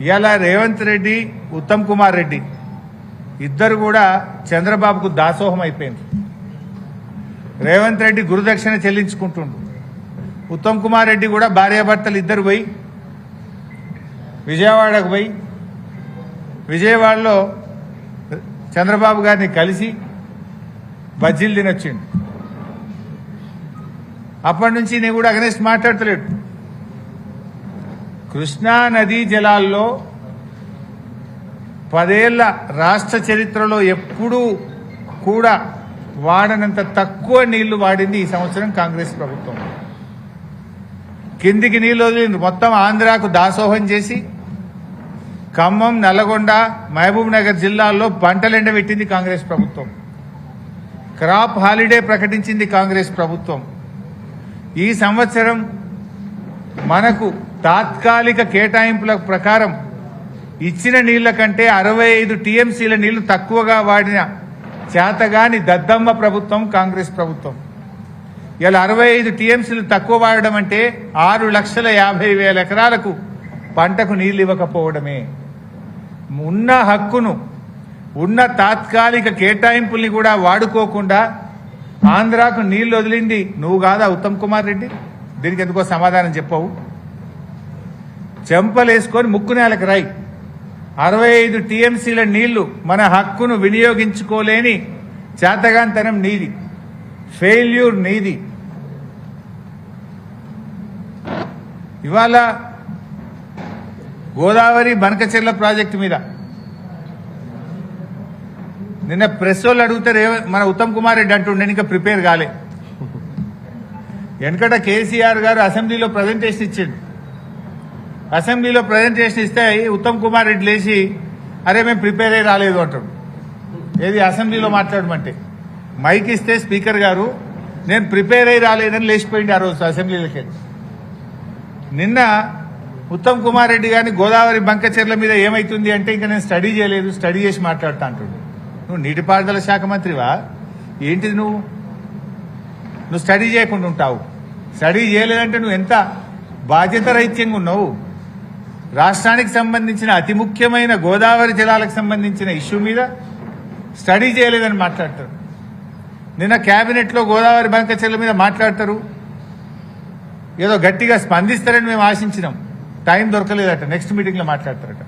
ఇవాళ రేవంత్ రెడ్డి ఉత్తమ్ కుమార్ రెడ్డి ఇద్దరు కూడా చంద్రబాబుకు దాసోహం అయిపోయింది. రేవంత్ రెడ్డి గురుదక్షిణ చెల్లించుకుంటుండు. ఉత్తమ్ కుమార్ రెడ్డి కూడా భార్యాభర్తలు ఇద్దరు పోయి విజయవాడకు పోయి విజయవాడలో చంద్రబాబు గారిని కలిసి బజ్జీలు తినొచ్చిండు. అప్పటి నుంచి నేను కూడా అగనెస్ట్ మాట్లాడతలేడు. కృష్ణా నదీ జలాల్లో 10 ఏళ్ల రాష్ట్ర చరిత్రలో ఎప్పుడూ కూడా వాడనంత తక్కువ నీళ్లు వాడింది ఈ సంవత్సరం కాంగ్రెస్ ప్రభుత్వం. కిందికి నీళ్లు వదిలింది. మొత్తం ఆంధ్రాకు దాసోహం చేసి ఖమ్మం, నల్లగొండ, మహబూబ్ నగర్ జిల్లాల్లో పంటలెండబెట్టింది కాంగ్రెస్ ప్రభుత్వం. క్రాప్ హాలిడే ప్రకటించింది కాంగ్రెస్ ప్రభుత్వం. ఈ సంవత్సరం మనకు తాత్కాలిక కేటాయింపుల ప్రకారం ఇచ్చిన నీళ్ల కంటే 65 టీఎంసీల నీళ్లు తక్కువగా వాడిన చేతగాని దద్దమ్మ ప్రభుత్వం కాంగ్రెస్ ప్రభుత్వం. ఇలా 65 టీఎంసీలు తక్కువ వాడడం అంటే 6,50,000 ఎకరాలకు పంటకు నీళ్లు ఇవ్వకపోవడమే. ఉన్న హక్కును, ఉన్న తాత్కాలిక కేటాయింపుల్ని కూడా వాడుకోకుండా ఆంధ్రాకు నీళ్లు వదిలింది నువ్వు కాదా ఉత్తమ్ కుమార్ రెడ్డి? దీనికి ఎందుకో సమాధానం చెప్పవు. చెంపలేసుకొని ముక్కు నేలకు రాయి. 65 టీఎంసీల నీళ్లు మన హక్కును వినియోగించుకోలేని చేతగాంతనం నీది, ఫెయిల్యూర్ నీది. ఇవాళ గోదావరి బనకచెర్ల ప్రాజెక్టు మీద నిన్న ప్రెస్ వాళ్ళు అడిగితే మన ఉత్తమ్ కుమార్ రెడ్డి అంటుండే ఇంకా ప్రిపేర్ కాలే. వెనకట కేసీఆర్ గారు అసెంబ్లీలో ప్రజెంటేషన్ ఇచ్చిండు. అసెంబ్లీలో ప్రజెంటేషన్ ఇస్తే ఉత్తమ్ కుమార్ రెడ్డి లేచి అరే మేము ప్రిపేర్ అయ్యి రాలేదు అంటాడు. ఏది అసెంబ్లీలో మాట్లాడమంటే మైక్ ఇస్తే స్పీకర్ గారు నేను ప్రిపేర్ అయ్యి రాలేదని లేచిపోయింది ఆ రోజు అసెంబ్లీలోకి. నిన్న ఉత్తమ్ కుమార్ రెడ్డి గారిని గోదావరి బంకచెర్ల మీద ఏమైతుంది అంటే ఇంకా నేను స్టడీ చేయలేదు, స్టడీ చేసి మాట్లాడుతా అంటుండు. నువ్వు నీటిపారుదల శాఖ మంత్రివా ఏంటిది? నువ్వు స్టడీ చేయకుండా ఉంటావు. స్టడీ చేయలేదంటే నువ్వు ఎంత బాధ్యత రహిత్యంగా ఉన్నావు. రాష్ట్రానికి సంబంధించిన అతి ముఖ్యమైన గోదావరి జలాలకు సంబంధించిన ఇష్యూ మీద స్టడీ చేయలేదని మాట్లాడతారు. నిన్న కేబినెట్లో గోదావరి బంకచెర్ల మీద మాట్లాడతారు. ఏదో గట్టిగా స్పందిస్తారని మేము ఆశించినాం. టైం దొరకలేదట. నెక్స్ట్ మీటింగ్లో మాట్లాడతారట.